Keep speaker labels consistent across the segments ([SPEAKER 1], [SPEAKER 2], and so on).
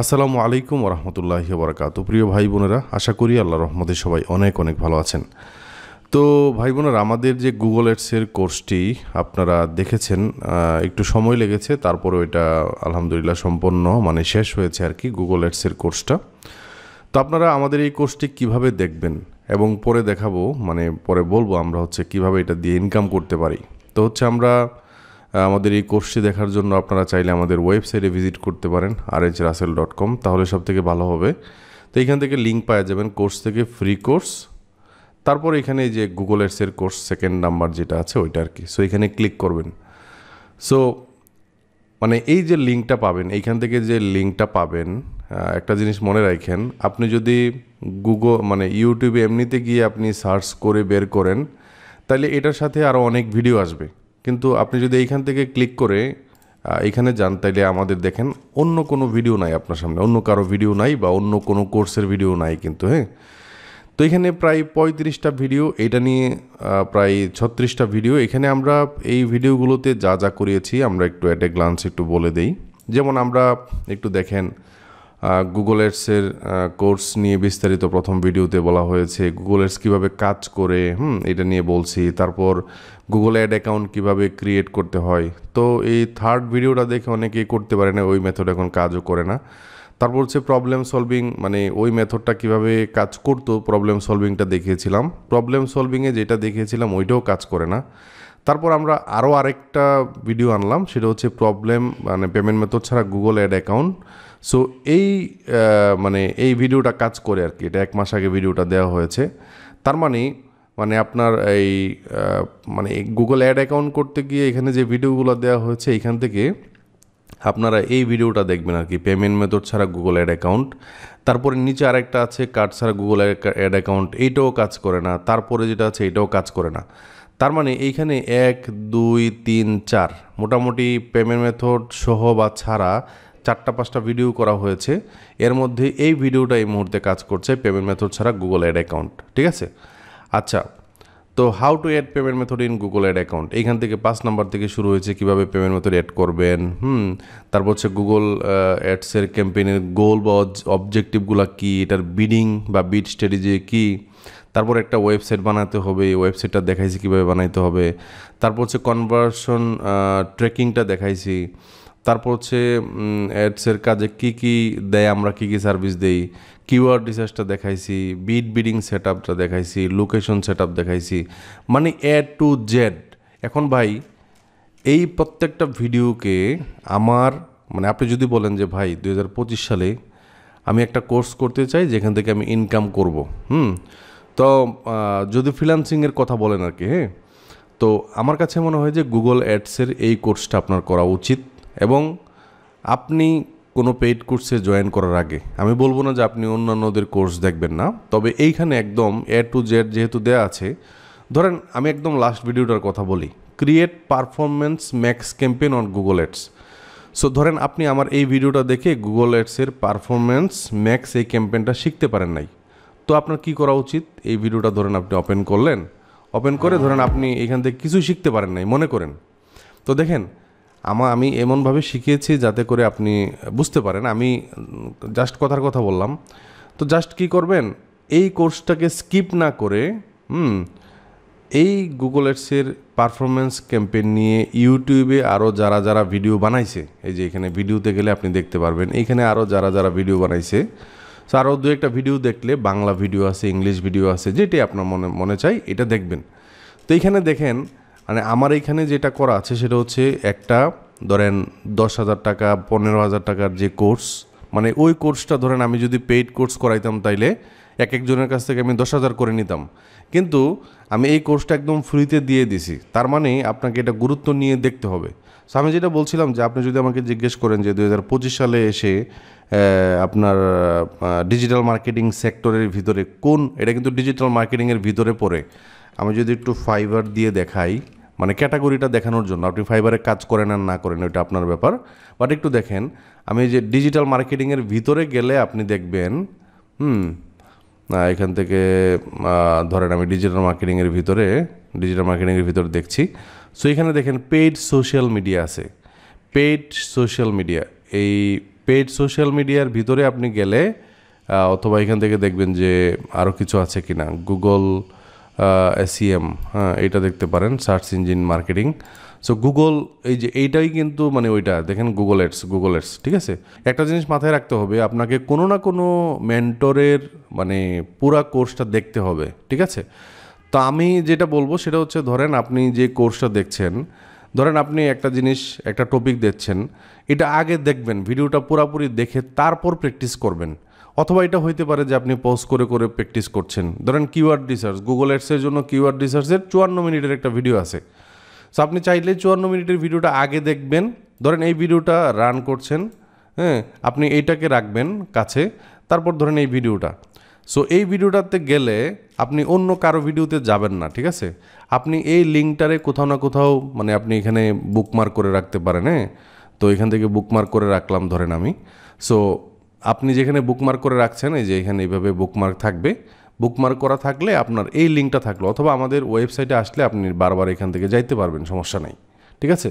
[SPEAKER 1] আসসালামু আলাইকুম ওরহমতুল্লাহি ওবরাকাতুহু। প্রিয় ভাই বোনেরা, আশা করি আল্লাহর রহমতে সবাই অনেক অনেক ভালো আছেন। তো ভাই বোনেরা, আমাদের যে গুগল অ্যাডসের কোর্সটি আপনারা দেখেছেন, একটু সময় লেগেছে, তারপরে এটা আলহামদুলিল্লাহ সম্পন্ন শেষ হয়েছে আর কি গুগল অ্যাডসের কোর্সটা। তো আপনারা আমাদের এই কোর্সটি কিভাবে দেখবেন এবং পরে দেখাবো, পরে বলবো আমরা কিভাবে এটা দিয়ে ইনকাম করতে পারি। তো আমরা আমাদের এই কোর্সটি দেখার জন্য আপনারা চাইলে আমাদের ওয়েবসাইটে ভিজিট করতে পারেন rhrasel.com, তাহলে সব থেকে ভালো হবে। তো এইখান থেকে লিঙ্ক পাওয়া যাবেন কোর্স থেকে, ফ্রি কোর্স। তারপর এখানে যে গুগল অ্যাডসের কোর্স সেকেন্ড নাম্বার যেটা আছে ওইটা আর কি। সো এখানে ক্লিক করবেন। সো এই যে লিঙ্কটা পাবেন, এইখান থেকে যে লিঙ্কটা পাবেন, একটা জিনিস মনে রাখেন, আপনি যদি ইউটিউবে এমনিতে গিয়ে আপনি সার্চ করে বের করেন, তাহলে এটার সাথে আরও অনেক ভিডিও আসবে। কিন্তু আপনি যদি এইখান থেকে ক্লিক করে এইখানে যান, তাইলে আমাদের দেখেন অন্য কোনো ভিডিও নাই আপনার সামনে, অন্য কারো ভিডিও নাই বা অন্য কোনো কোর্সের ভিডিও নাই কিন্তু। তো এখানে প্রায় 35টা ভিডিও, এটা নিয়ে প্রায় 36টা ভিডিও। এখানে আমরা এই ভিডিওগুলোতে যা যা করিয়েছি আমরা একটু অ্যাট এ গ্লান্স একটু বলে দেই। যেমন আমরা একটু দেখেন, গুগল অ্যাডসের কোর্স নিয়ে বিস্তারিত প্রথম ভিডিওতে বলা হয়েছে, গুগল অ্যাডস কীভাবে কাজ করে এটা নিয়ে বলছি। তারপর গুগল অ্যাড অ্যাকাউন্ট কীভাবে ক্রিয়েট করতে হয়। তো এই থার্ড ভিডিওটা দেখে অনেকেই করতে পারে না, ওই মেথড এখন কাজও করে না। তারপর প্রবলেম সলভিং, ওই মেথডটা কীভাবে কাজ করতো, প্রবলেম সলভিংটা দেখিয়েছিলাম। প্রবলেম সলভিংয়ে যেটা দেখিয়েছিলাম ওইটাও কাজ করে না। তারপর আমরা আরও আরেকটা ভিডিও আনলাম, সেটা প্রবলেম পেমেন্ট মেথড ছাড়া গুগল অ্যাড অ্যাকাউন্ট। সো এই ভিডিওটা কাজ করে আর কি। এটা 1 মাস আগে ভিডিওটা দেওয়া হয়েছে। তার আপনার এই গুগল অ্যাড অ্যাকাউন্ট করতে গিয়ে এখানে যে ভিডিওগুলো দেওয়া হয়েছে, এখান থেকে আপনারা এই ভিডিওটা দেখবেন আর কি, পেমেন্ট মেথড ছাড়া গুগল অ্যাড অ্যাকাউন্ট। তারপরে নিচে আরেকটা আছে, কার্ড ছাড়া গুগল অ্যাড অ্যাকাউন্ট, এইটাও কাজ করে না। তারপরে যেটা আছে এটাও কাজ করে না। তার এইখানে 1, 2, 3, 4 মোটামুটি পেমেন্ট মেথড সহ বা ছাড়া 4-5টা ভিডিও করা হয়েছে। এর মধ্যে এই ভিডিওটা এই মুহূর্তে কাজ করছে পেমেন্ট মেথড ছাড়া গুগল অ্যাড অ্যাকাউন্ট, ঠিক আছে। আচ্ছা, তো how to add payment method in Google ad account, এইখান থেকে 5 নাম্বার থেকে শুরু হয়েছে কীভাবে পেমেন্ট মেথড অ্যাড করবেন। তারপর গুগল অ্যাডসের ক্যাম্পেইনের গোল বা অবজেক্টিভগুলো কী, এটার বিডিং বা বিড স্ট্র্যাটেজি কী। তারপর একটা ওয়েবসাইট বানাতে হবে, এই ওয়েবসাইটটা দেখাইছি কীভাবে বানাইতে হবে। তারপর কনভার্সন ট্র্যাকিংটা দেখাইছি। তারপর অ্যাডসের কাজে কী কী দেয়, আমরা কী কী সার্ভিস দেই, কিওয়ার্ড রিসার্চটা দেখাইছি, বিডিং সেট আপটা দেখাইছি, লোকেশন সেট আপ দেখাইছি, এ টু জেড। এখন ভাই, এই প্রত্যেকটা ভিডিওকে আমার আপনি যদি বলেন যে ভাই 2025 সালে আমি একটা কোর্স করতে চাই যেখান থেকে আমি ইনকাম করব, তো যদি ফ্রিল্যান্সিংয়ের কথা বলেন আর কি, তো আমার কাছে মনে হয় যে গুগল অ্যাডসের এই কোর্সটা আপনার করা উচিত। এবং আপনি কোনো পেইড কোর্সে জয়েন করার আগে আমি বলবো না যে আপনি অন্যান্যদের কোর্স দেখবেন না, তবে এইখানে একদম এ টু জেড যেহেতু দেওয়া আছে। ধরেন আমি একদম লাস্ট ভিডিওটার কথা বলি, create performance max campaign on Google ads. So ধরেন আপনি আমার এই ভিডিওটা দেখে গুগল অ্যাডসের পারফরমেন্স ম্যাক্স এই ক্যাম্পেইনটা শিখতে পারেন নাই। তো আপনার কি করা উচিত, এই ভিডিওটা ধরেন আপনি ওপেন করলেন, ওপেন করে ধরেন আপনি এখান থেকে কিছু শিখতে পারেন নাই মনে করেন। তো দেখেন, আমি এমনভাবে শিখিয়েছি যাতে করে আপনি বুঝতে পারেন। আমি জাস্ট কথার কথা বললাম। তো জাস্ট কি করবেন, এই কোর্সটাকে স্কিপ না করে এই গুগল অ্যাডসের পারফরমেন্স ক্যাম্পেইন নিয়ে ইউটিউবে আরও যারা যারা ভিডিও বানাইছে, এই যে এখানে ভিডিওতে গেলে আপনি দেখতে পারবেন, এইখানে আরও যারা যারা ভিডিও বানাইছে। সো আরও 2-1টা ভিডিও দেখলে, বাংলা ভিডিও আছে, ইংলিশ ভিডিও আছে, যেটাই আপনার মনে চাই এটা দেখবেন। তো এইখানে দেখেন, আমার এইখানে যেটা করা আছে সেটা একটা ধরেন 10,000 টাকা 15,000 টাকার যে কোর্স, ওই কোর্সটা ধরেন আমি যদি পেইড কোর্স করাইতাম তাইলে একজনের কাছ থেকে আমি 10,000 করে নিতাম। কিন্তু আমি এই কোর্সটা একদম ফ্রিতে দিয়ে দিছি। তার আপনাকে এটা গুরুত্ব নিয়ে দেখতে হবে। সো আমি যেটা বলছিলাম যে আপনি যদি আমাকে জিজ্ঞেস করেন যে 2025 সালে এসে আপনার ডিজিটাল মার্কেটিং সেক্টরের ভিতরে এটা কিন্তু ডিজিটাল মার্কেটিংয়ের ভিতরে পড়ে। আমি যদি একটু ফাইবার দিয়ে দেখাই, ক্যাটাগরিটা দেখানোর জন্য, আপনি ফাইবারে কাজ করেন আর না করেন ওইটা আপনার ব্যাপার, বাট একটু দেখেন। আমি যে ডিজিটাল মার্কেটিংয়ের ভিতরে গেলে আপনি দেখবেন, এখান থেকে ধরেন আমি ডিজিটাল মার্কেটিংয়ের ভিতরে দেখছি। সো এখানে দেখেন পেইড সোশ্যাল মিডিয়া আছে, পেইড সোশ্যাল মিডিয়া। এই পেইড সোশ্যাল মিডিয়ার ভিতরে আপনি গেলে অথবা এখান থেকে দেখবেন যে আরও কিছু আছে কি না, গুগল SEM, হ্যাঁ এটা দেখতে পারেন, search engine marketing. So Google এই যে এইটাই কিন্তু মানে ওইটা দেখেন গুগল অ্যাডস, ঠিক আছে। একটা জিনিস মাথায় রাখতে হবে, আপনাকে কোনো না কোনো মেন্টরের মানে পুরা কোর্সটা দেখতে হবে, ঠিক আছে। তো আমি যেটা বলবো সেটা হচ্ছে, ধরেন আপনি যে কোর্সটা দেখছেন, ধরেন আপনি একটা জিনিস একটা টপিক দেখছেন, এটা আগে দেখবেন, ভিডিওটা পুরাপুরি দেখে তারপর প্র্যাকটিস করবেন। অথবা এটা হইতে পারে যে আপনি পজ করে করে প্র্যাকটিস করছেন। ধরেন কিওয়ার্ড রিসার্চ, গুগল অ্যাডসের জন্য কিওয়ার্ড রিসার্চের 54 মিনিটের একটা ভিডিও আছে। সো আপনি চাইলে 54 মিনিটের ভিডিওটা আগে দেখবেন। ধরেন এই ভিডিওটা রান করছেন, হ্যাঁ আপনি এইটাকে রাখবেন কাছে, তারপর ধরেন এই ভিডিওটা। সো এই ভিডিওটাতে গেলে আপনি অন্য কারো ভিডিওতে যাবেন না, ঠিক আছে। আপনি এই লিঙ্কটারে কোথাও না কোথাও মানে আপনি এখানে বুকমার্ক করে রাখতে পারেন, হ্যাঁ। তো এখান থেকে বুকমার্ক করে রাখলাম ধরেন আমি। সো আপনি যেখানে বুকমার্ক করে রাখছেন, এই যে এখানে এইভাবে বুকমার্ক থাকবে, বুকমার্ক করা থাকলে আপনার এই লিঙ্কটা থাকলো, অথবা আমাদের ওয়েবসাইটে আসলে আপনি বারবার এখান থেকে যাইতে পারবেন, সমস্যা নাই, ঠিক আছে।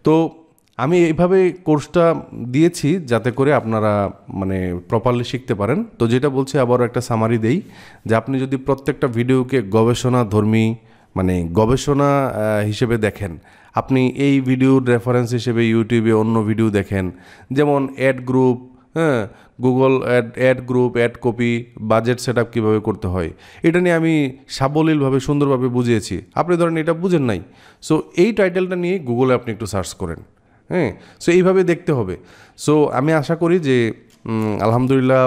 [SPEAKER 1] তো আমি এইভাবে কোর্সটা দিয়েছি যাতে করে আপনারা মানে প্রপারলি শিখতে পারেন। তো যেটা বলছি আবারও একটা সামারি দেই, যে আপনি যদি প্রত্যেকটা ভিডিওকে গবেষণাধর্মী মানে গবেষণা হিসেবে দেখেন, আপনি এই ভিডিওর রেফারেন্স হিসেবে ইউটিউবে অন্য ভিডিও দেখেন, যেমন অ্যাড গ্রুপ, হ্যাঁ Google ad group, ad copy, budget set up কীভাবে করতে হয়, এটা নিয়ে আমি সাবলীলভাবে সুন্দরভাবে বুঝিয়েছি। আপনি ধরেন এটা বুঝেন নাই, সো এই টাইটেলটা নিয়ে গুগলে আপনি একটু সার্চ করেন, হ্যাঁ। সো এইভাবে দেখতে হবে। সো আমি আশা করি যে আলহামদুলিল্লাহ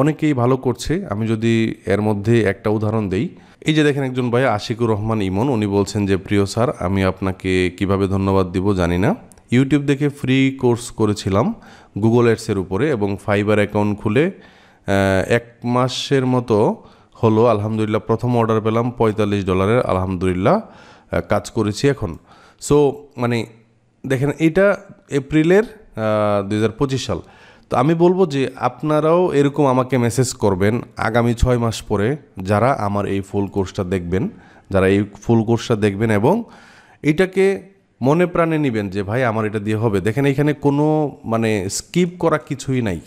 [SPEAKER 1] অনেকেই ভালো করছে। আমি যদি এর মধ্যে একটা উদাহরণ দেই, এই যে দেখেন একজন ভাই আশিকুর রহমান ইমন, উনি বলছেন যে প্রিয় স্যার, আমি আপনাকে কিভাবে ধন্যবাদ দিব জানি না। ইউটিউব দেখে ফ্রি কোর্স করেছিলাম গুগল অ্যাডসের উপরে এবং ফাইবার অ্যাকাউন্ট খুলে 1 মাসের মতো হলো। আলহামদুলিল্লাহ প্রথম অর্ডার পেলাম $45, আলহামদুলিল্লাহ কাজ করেছি এখন। সো মানে দেখেন এটা এপ্রিলের 2025 সাল। তো আমি বলবো যে আপনারাও এরকম আমাকে মেসেজ করবেন আগামী 6 মাস পরে, যারা আমার এই ফুল কোর্সটা দেখবেন, এবং এটাকে মনে প্রাণে নেবেন যে ভাই আমার এটা দিয়ে হবে। দেখেন এখানে কোনো মানে স্কিপ করা কিছুই নাই।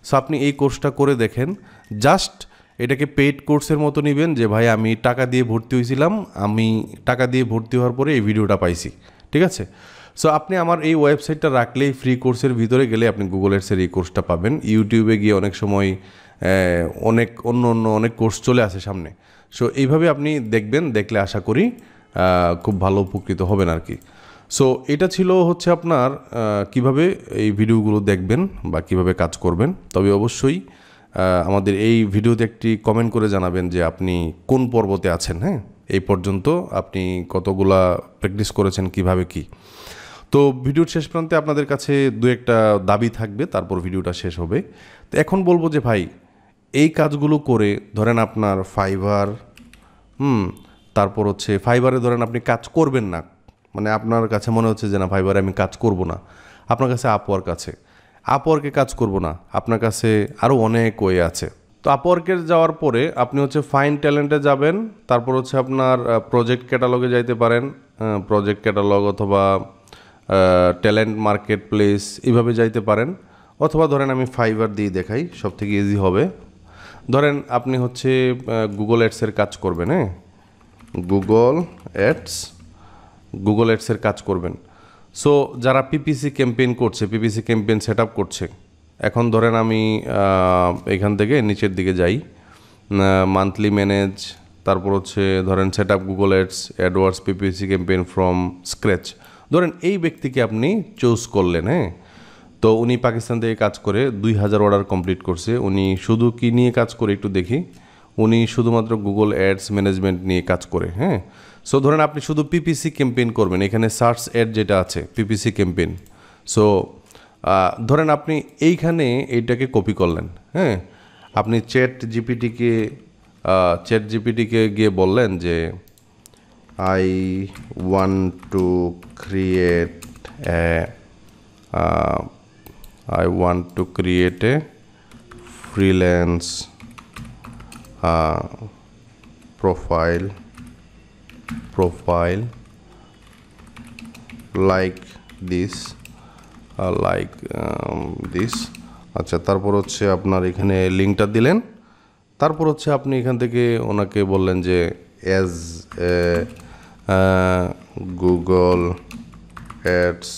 [SPEAKER 1] সো আপনি এই কোর্সটা করে দেখেন, জাস্ট এটাকে পেইড কোর্সের মতো নেবেন যে ভাই আমি টাকা দিয়ে ভর্তি হয়েছিলাম, আমি টাকা দিয়ে ভর্তি হওয়ার পরে এই ভিডিওটা পাইছি, ঠিক আছে। সো আপনি আমার এই ওয়েবসাইটটা রাখলেই ফ্রি কোর্সের ভিতরে গেলে আপনি গুগল অ্যাডসের এই কোর্সটা পাবেন। ইউটিউবে গিয়ে অনেক সময় অনেক কোর্স চলে আসে সামনে। সো এইভাবে আপনি দেখবেন, দেখলে আশা করি খুব ভালো উপকৃত হবেন আর কি। সো এটা ছিল হচ্ছে আপনার কিভাবে এই ভিডিওগুলো দেখবেন বা কিভাবে কাজ করবেন। তবে অবশ্যই আমাদের এই ভিডিওতে একটি কমেন্ট করে জানাবেন যে আপনি কোন পর্বতে আছেন, হ্যাঁ এই পর্যন্ত আপনি কতগুলা প্র্যাকটিস করেছেন, কিভাবে কি। তো ভিডিওর শেষ প্রান্তে আপনাদের কাছে দু একটা দাবি থাকবে, তারপর ভিডিওটা শেষ হবে। তো এখন বলবো যে ভাই এই কাজগুলো করে ধরেন আপনার ফাইবার, তারপর হচ্ছে ফাইবারে ধরেন আপনি কাজ করবেন না, মানে আপনার কাছে মনে হচ্ছে যে না ফাইবারে আমি কাজ করব না, আপনার কাছে আপওয়ার্কে কাজ করব না, আপনার কাছে আরও অনেক ওয়ে আছে। তো আপওয়ার্কে যাওয়ার পরে আপনি হচ্ছে ফাইন ট্যালেন্টে যাবেন, তারপর হচ্ছে আপনার প্রজেক্ট ক্যাটালগে যাইতে পারেন, প্রজেক্ট ক্যাটালগ অথবা ট্যালেন্ট মার্কেট প্লেস এইভাবে যাইতে পারেন। অথবা ধরেন আমি ফাইবার দিয়ে দেখাই, সব থেকে ইজি হবে। ধরেন আপনি হচ্ছে গুগল অ্যাডসের কাজ করবেন, হ্যাঁ গুগল অ্যাডসের কাজ করবেন। সো যারা পিপিসি ক্যাম্পেইন করছে, পিপিসি ক্যাম্পেইন সেট আপ করছে, এখন ধরেন আমি এখান থেকে নিচের দিকে যাই, মান্থলি ম্যানেজ, তারপর হচ্ছে ধরেন set up Google AdWords PPC campaign from scratch. ধরেন এই ব্যক্তিকে আপনি চুজ করলেন, হ্যাঁ তো উনি পাকিস্তান থেকে কাজ করে 2000 অর্ডার কমপ্লিট করছে। উনি শুধু কি নিয়ে কাজ করে একটু দেখি, উনি শুধুমাত্র গুগল অ্যাডস ম্যানেজমেন্ট নিয়ে কাজ করে, হ্যাঁ। সো ধরেন আপনি শুধু পিপিসি ক্যাম্পেইন করবেন, এখানে সার্চ অ্যাড যেটা আছে পিপিসি ক্যাম্পেইন। সো ধরেন আপনি এইখানে এইটাকে কপি করলেন, হ্যাঁ আপনি চ্যাট জিপিটিকে গিয়ে বললেন যে I want to create a freelance profile like this, আচ্ছা, তারপর হচ্ছে আপনার এখানে লিঙ্কটা দিলেন, তারপর হচ্ছে আপনি এখান থেকে ওনাকে বললেন যে as a Google ads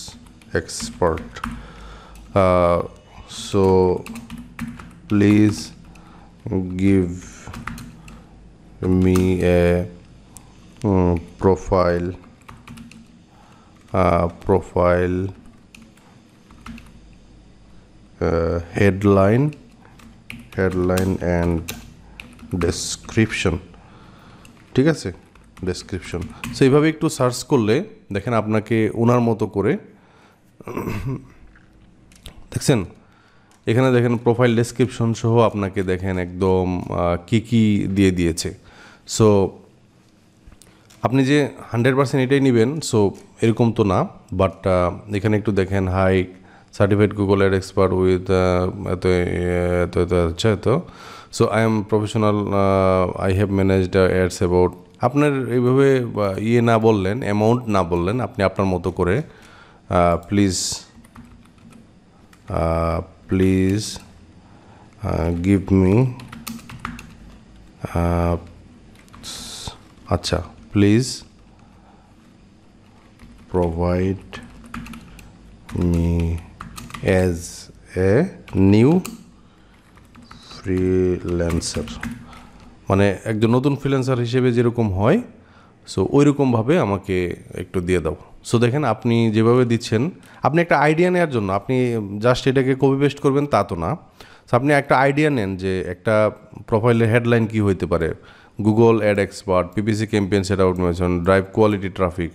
[SPEAKER 1] expert, so please give me a profile headline and description, ঠিক আছে, ডেসক্রিপশন। সো এইভাবে একটু সার্চ করলে দেখেন আপনাকে ওনার মতো করে দেখছেন এখানে দেখেন প্রোফাইল ডেসক্রিপশন সহ আপনাকে দেখেন একদম কি দিয়ে দিয়েছে। সো আপনি যে 100% এটাই নেবেন সো এরকম তো না, বাট এখানে একটু দেখেন high certified Google ad expert with এত এত এত আচ্ছা এত, so I am professional, I have managed ads about, আপনার এইভাবে ইয়ে না বললেন, অ্যামাউন্ট না বললেন, আপনি আপনার মতো করে প্লিজ গিভ মি আচ্ছা please provide me as a new freelancer, মানে একজন নতুন ফ্রিল্যান্সার হিসেবে যেরকম হয় সো ওইরকমভাবে আমাকে একটু দিয়ে দাও। সো দেখেন আপনি যেভাবে দিচ্ছেন, আপনি একটা আইডিয়া নেওয়ার জন্য, আপনি জাস্ট এটাকে কপি পেস্ট করবেন তা তো না। সো আপনি একটা আইডিয়া নেন যে একটা প্রোফাইলের হেডলাইন কী হইতে পারে, Google ad expert, PPC campaign set automation, drive quality traffic,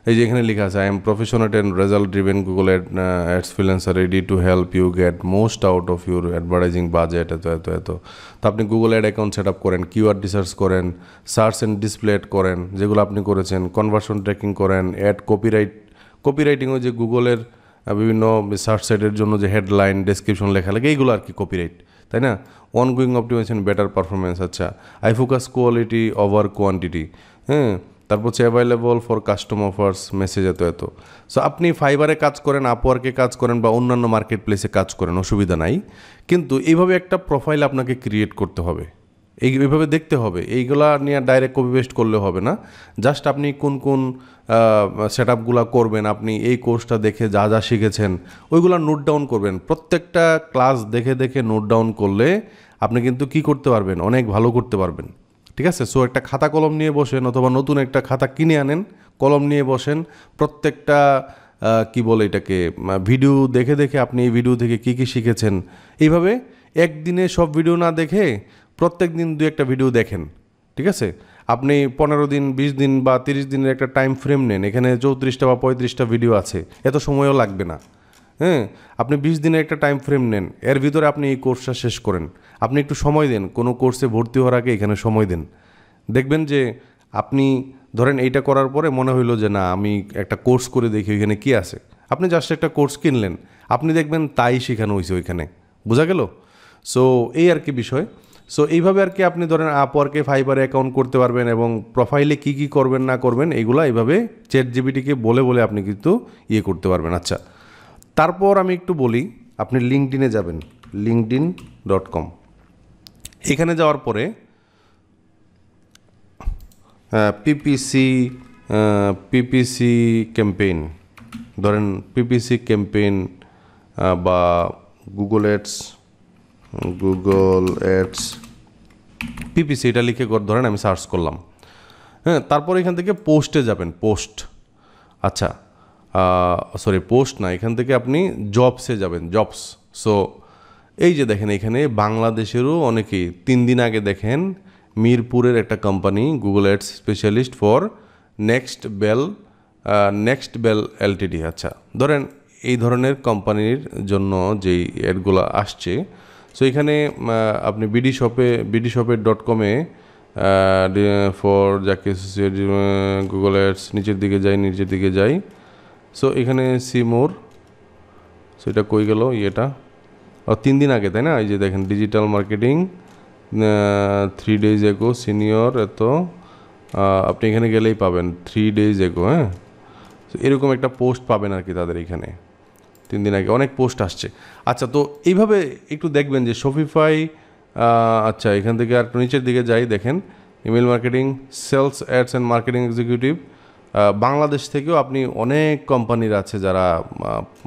[SPEAKER 1] এই যে এখানে লেখা আছে I am professional and result driven Google ads freelancer ready to help you get most out of your advertising budget এত এত এত। তো আপনি Google ad account set up করেন, কিওয়ার্ড রিসার্চ করেন, সার্চ অ্যান্ড ডিসপ্লে করেন যেগুলো আপনি করেছেন, কনভার্সন ট্র্যাকিং করেন, অ্যাড কপিরাইটিংও যে গুগলের বিভিন্ন সার্চ সাইটের জন্য যে হেডলাইন ডেসক্রিপশন লেখা লাগে এইগুলো আর কি কপিরাইট, তাই না? অনগোয়িং অপটিমাইজেশন বেটার পারফরমেন্স, আচ্ছা I focus quality over quantity, হ্যাঁ, তারপর হচ্ছে available for custom offers message এত এত। সো আপনি ফাইবারে কাজ করেন, আপওয়ার্কে কাজ করেন বা অন্যান্য মার্কেট প্লেসে কাজ করেন, অসুবিধা নাই, কিন্তু এইভাবে একটা প্রোফাইল আপনাকে ক্রিয়েট করতে হবে, এইভাবে দেখতে হবে, এইগুলা নিয়ে ডাইরেক্ট কপি পেস্ট করলে হবে না। জাস্ট আপনি কোন কোন সেট আপগুলো করবেন, আপনি এই কোর্সটা দেখে যা যা শিখেছেন ওইগুলো নোট ডাউন করবেন, প্রত্যেকটা ক্লাস দেখে দেখে নোট ডাউন করলে আপনি কিন্তু কি করতে পারবেন, অনেক ভালো করতে পারবেন, ঠিক আছে? সো একটা খাতা কলম নিয়ে বসেন অথবা নতুন একটা খাতা কিনে আনেন, কলম নিয়ে বসেন, প্রত্যেকটা কি বলে এটাকে ভিডিও দেখে দেখে আপনি এই ভিডিও থেকে কি কি শিখেছেন, এইভাবে একদিনে সব ভিডিও না দেখে প্রত্যেক দিন 2-1টা ভিডিও দেখেন, ঠিক আছে? আপনি 15 দিন 20 দিন বা 30 দিনের একটা টাইম ফ্রেম নেন, এখানে 34টা বা 35টা ভিডিও আছে, এত সময়ও লাগবে না, হ্যাঁ? আপনি 20 দিনের একটা টাইম ফ্রেম নেন, এর ভিতরে আপনি এই কোর্সটা শেষ করেন, আপনি একটু সময় দেন, কোনো কোর্সে ভর্তি হওয়ার আগে এখানে সময় দেন, দেখবেন যে আপনি ধরেন এইটা করার পরে মনে হইলো যে না আমি একটা কোর্স করে দেখি ওইখানে কী আছে, আপনি জাস্ট একটা কোর্স কিনলেন, আপনি দেখবেন তাই শেখানো হয়েছে ওইখানে, বোঝা গেল? সো এই আর কি বিষয়। সো এইভাবে আর কি আপনি ধরেন আপওয়ার্কে ফাইবারে অ্যাকাউন্ট করতে পারবেন এবং প্রোফাইলে কি কি করবেন না করবেন এইগুলো এইভাবে চ্যাটজিপিটিকে বলে বলে আপনি কিন্তু ইয়ে করতে পারবেন। আচ্ছা, তারপর আমি একটু বলি, আপনি লিঙ্কডইনে যাবেন, linkedin.com, এখানে যাওয়ার পরে পিপিসি ক্যাম্পেইন, ধরেন পিপিসি ক্যাম্পেইন বা গুগল অ্যাডস পিপিসি এটা লিখে ধরেন আমি সার্চ করলাম, হ্যাঁ, তারপর এখান থেকে পোস্টে যাবেন, পোস্ট, আচ্ছা সরি পোস্ট না, এখান থেকে আপনি জবসে যাবেন, জবস। সো এই যে দেখেন এখানে বাংলাদেশেরও অনেকেই 3 দিন আগে দেখেন মিরপুরের একটা company Google ads specialist for next bell LTD, আচ্ছা ধরেন এই ধরনের কোম্পানির জন্য যেই অ্যাডগুলো আসছে, সো এখানে আপনি bdshop.com-এ ফর যাকে গুগল অ্যাডস নিচের দিকে যাই, সো এখানে সিমোর, সো এটা কই গেল ইয়েটা, 3 দিন আগে, তাই না? এই যে দেখেন digital marketing 3 days ago senior এত, আপনি এখানে গেলেই পাবেন 3 days ago, হ্যাঁ, এরকম একটা পোস্ট পাবেন আর কি তাদের এখানে। 3 দিন আগে অনেক পোস্ট আসছে। আচ্ছা, তো এইভাবে একটু দেখবেন যে শপিফাই, আচ্ছা এখান থেকে আর নিচের দিকে যাই, দেখেন email marketing, sales ads and marketing executive. Bangladesh থেকেও আপনি অনেক কোম্পানির আছে যারা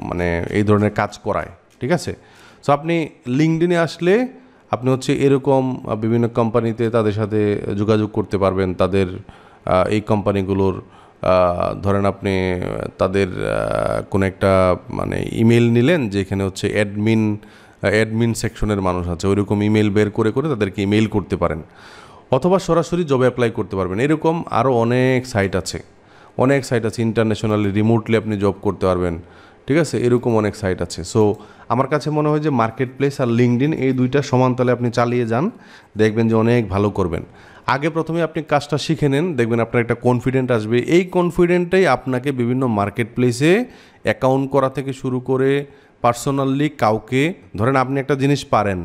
[SPEAKER 1] মানে এই ধরনের কাজ করায়, ঠিক আছে। সো আপনি লিঙ্কডইনে আসলে আপনি হচ্ছে এরকম বিভিন্ন কোম্পানিতে তাদের সাথে যোগাযোগ করতে পারবেন। তাদের এই কোম্পানিগুলোর ধরেন আপনি তাদের কোনো একটা মানে ইমেল নিলেন যেখানে হচ্ছে অ্যাডমিন সেকশনের মানুষ আছে, ওইরকম ইমেল বের করে করে তাদেরকে ইমেল করতে পারেন, অথবা সরাসরি জবে অ্যাপ্লাই করতে পারবেন। এরকম আরও অনেক সাইট আছে, ইন্টারন্যাশনালি রিমোটলি আপনি জব করতে পারবেন, ঠিক আছে, এরকম অনেক সাইট আছে। সো আমার কাছে মনে হয় যে মার্কেট প্লেস আর লিঙ্কডইন এই দুইটা সমান তালে আপনি চালিয়ে যান, দেখবেন যে অনেক ভালো করবেন। আগে প্রথমে আপনি কাজটা শিখে নেন, দেখবেন আপনার একটা কনফিডেন্ট আসবে। এই কনফিডেন্টটাই আপনাকে বিভিন্ন মার্কেট প্লেসে অ্যাকাউন্ট করা থেকে শুরু করে পার্সোনালি কাউকে, ধরেন আপনি একটা জিনিস পারেন,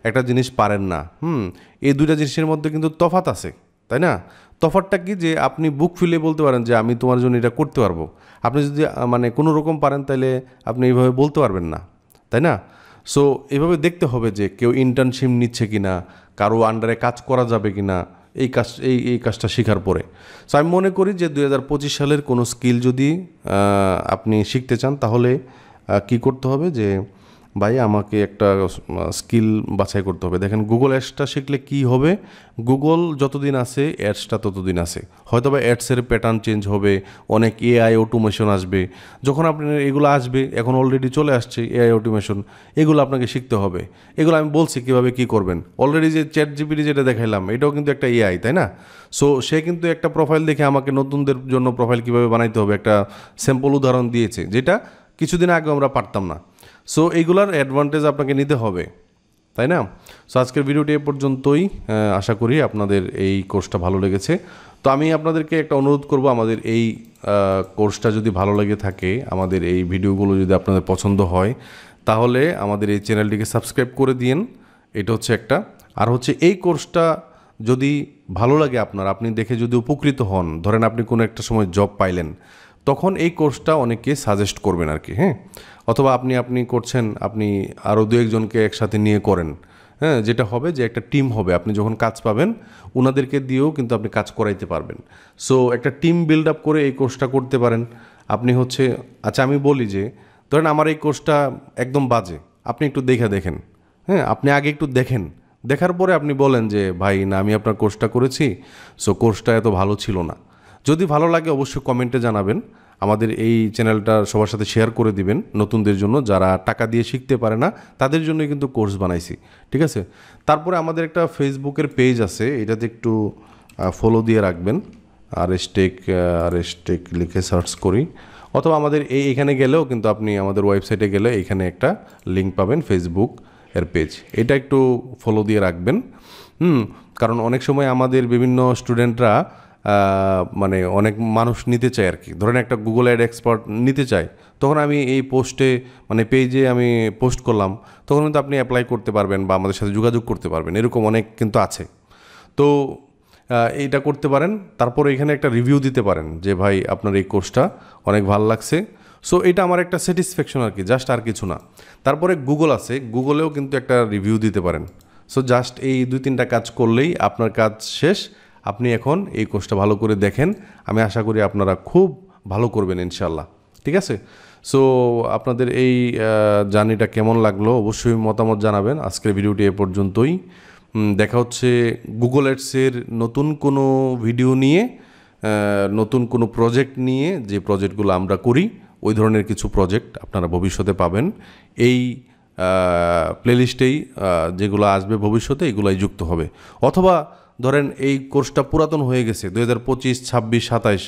[SPEAKER 1] একটা জিনিস পারেন না, এই দুইটা জিনিসের মধ্যে কিন্তু তফাৎ আছে, তাই না? তফাৎটা কি, যে আপনি বুক ফুলে বলতে পারেন যে আমি তোমার জন্য এটা করতে পারবো। আপনি যদি মানে কোনো রকম পারেন তাহলে আপনি এইভাবে বলতে পারবেন না, তাই না? সো এইভাবে দেখতে হবে যে কেউ ইন্টার্নশিপ নিচ্ছে কি না, কারো আন্ডারে কাজ করা যাবে কি না এই কাজটা শেখার পরে। সো আমি মনে করি যে 2025 সালের কোনো স্কিল যদি আপনি শিখতে চান তাহলে কি করতে হবে, যে ভাই আমাকে একটা স্কিল বাছাই করতে হবে। দেখেন গুগল অ্যাডসটা শিখলে কি হবে, গুগল যতদিন আছে অ্যাডসটা ততদিন আছে। হয়তো বা অ্যাডসের প্যাটার্ন চেঞ্জ হবে, অনেক এআই অটোমেশন আসবে। যখন আপনার এগুলো আসবে, এখন অলরেডি চলে আসছে এআই অটোমেশন, এগুলো আপনাকে শিখতে হবে। এগুলো আমি বলছি কীভাবে কী করবেন। অলরেডি যে ChatGPT যেটা দেখাইলাম এটাও কিন্তু একটা এআই, তাই না? সো সে কিন্তু একটা প্রোফাইল দেখে আমাকে নতুনদের জন্য প্রোফাইল কীভাবে বানাইতে হবে একটা স্যাম্পল উদাহরণ দিয়েছে, যেটা কিছুদিন আগে আমরা পারতাম না। সো এইগুলার অ্যাডভান্টেজ আপনাকে নিতে হবে, তাই না? সো আজকের ভিডিওটি এ পর্যন্তই। আশা করি আপনাদের এই কোর্সটা ভালো লেগেছে। তো আমি আপনাদেরকে একটা অনুরোধ করব, আমাদের এই কোর্সটা যদি ভালো লেগে থাকে, আমাদের এই ভিডিওগুলো যদি আপনাদের পছন্দ হয়, তাহলে আমাদের এই চ্যানেলটিকে সাবস্ক্রাইব করে দিন। এটা হচ্ছে একটা। আর হচ্ছে এই কোর্সটা যদি ভালো লাগে আপনার, আপনি দেখে যদি উপকৃত হন, ধরেন আপনি কোনো একটা সময় জব পাইলেন, তখন এই কোর্সটা অনেককে সাজেস্ট করবেন আর কি, হ্যাঁ। অথবা আপনি করছেন, আপনি আরও 2-1জনকে একসাথে নিয়ে করেন, হ্যাঁ। যেটা হবে যে একটা টিম হবে, আপনি যখন কাজ পাবেন ওনাদেরকে দিয়েও কিন্তু আপনি কাজ করাইতে পারবেন। সো একটা টিম বিল্ড আপ করে এই কোর্সটা করতে পারেন। আপনি হচ্ছে, আচ্ছা আমি বলি যে ধরেন আমার এই কোর্সটা একদম বাজে, আপনি একটু দেখেন, হ্যাঁ। আপনি আগে একটু দেখেন, দেখার পরে আপনি বলেন যে ভাই না, আমি আপনার কোর্সটা করেছি, সো কোর্সটা এত ভালো ছিল না। যদি ভালো লাগে অবশ্যই কমেন্টে জানাবেন। আমাদের এই চ্যানেলটা সবার সাথে শেয়ার করে দিবেন, নতুনদের জন্য, যারা টাকা দিয়ে শিখতে পারে না তাদের জন্যই কিন্তু কোর্স বানাইছি, ঠিক আছে। তারপরে আমাদের একটা ফেসবুকের পেজ আছে, এটাতে একটু ফলো দিয়ে রাখবেন। আরএসটেক লিখে সার্চ করি, অথবা আমাদের এখানে গেলেও কিন্তু আপনি আমাদের ওয়েবসাইটে গেলে এখানে একটা লিঙ্ক পাবেন ফেসবুক এর পেজ, এটা একটু ফলো দিয়ে রাখবেন। কারণ অনেক সময় আমাদের বিভিন্ন স্টুডেন্টরা মানে অনেক মানুষ নিতে চায় আর কি, ধরেন একটা গুগল অ্যাড এক্সপার্ট নিতে চায়, তখন আমি এই পোস্টে মানে পেজে আমি পোস্ট করলাম, তখন কিন্তু আপনি অ্যাপ্লাই করতে পারবেন বা আমাদের সাথে যোগাযোগ করতে পারবেন, এরকম অনেক কিন্তু আছে। তো এইটা করতে পারেন। তারপরে এখানে একটা রিভিউ দিতে পারেন যে ভাই আপনার এই কোর্সটা অনেক ভালো লাগছে। সো এটা আমার একটা স্যাটিসফ্যাকশন আর কি, জাস্ট আর কিছু না। তারপরে গুগল আছে, গুগলেও কিন্তু একটা রিভিউ দিতে পারেন। সো জাস্ট এই 2-3টা কাজ করলেই আপনার কাজ শেষ। আপনি এখন এই কোর্সটা ভালো করে দেখেন, আমি আশা করি আপনারা খুব ভালো করবেন ইনশাল্লাহ, ঠিক আছে। সো আপনাদের এই জার্নিটা কেমন লাগলো অবশ্যই মতামত জানাবেন। আজকের ভিডিওটি এ পর্যন্তই। দেখা হচ্ছে গুগল অ্যাডসের নতুন কোনো ভিডিও নিয়ে, নতুন কোনো প্রজেক্ট নিয়ে, যে প্রজেক্টগুলো আমরা করি ওই ধরনের কিছু প্রজেক্ট আপনারা ভবিষ্যতে পাবেন। এই প্লেলিস্টেই যেগুলো আসবে ভবিষ্যতে এগুলাই যুক্ত হবে। অথবা ধরেন এই কোর্সটা পুরাতন হয়ে গেছে, 2025, 26, 27,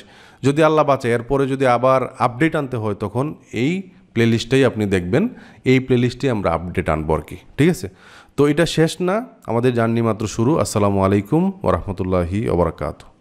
[SPEAKER 1] যদি আল্লাহ বাঁচে এরপরে যদি আবার আপডেট আনতে হয়, তখন এই প্লেলিস্টেই আপনি দেখবেন, এই প্লেলিস্টেই আমরা আপডেট আনবো আর কি, ঠিক আছে। তো এটা শেষ না, আমাদের জার্নি মাত্র শুরু। আসসালামু আলাইকুম ওয়া রাহমাতুল্লাহি ওয়া বারাকাতুহু।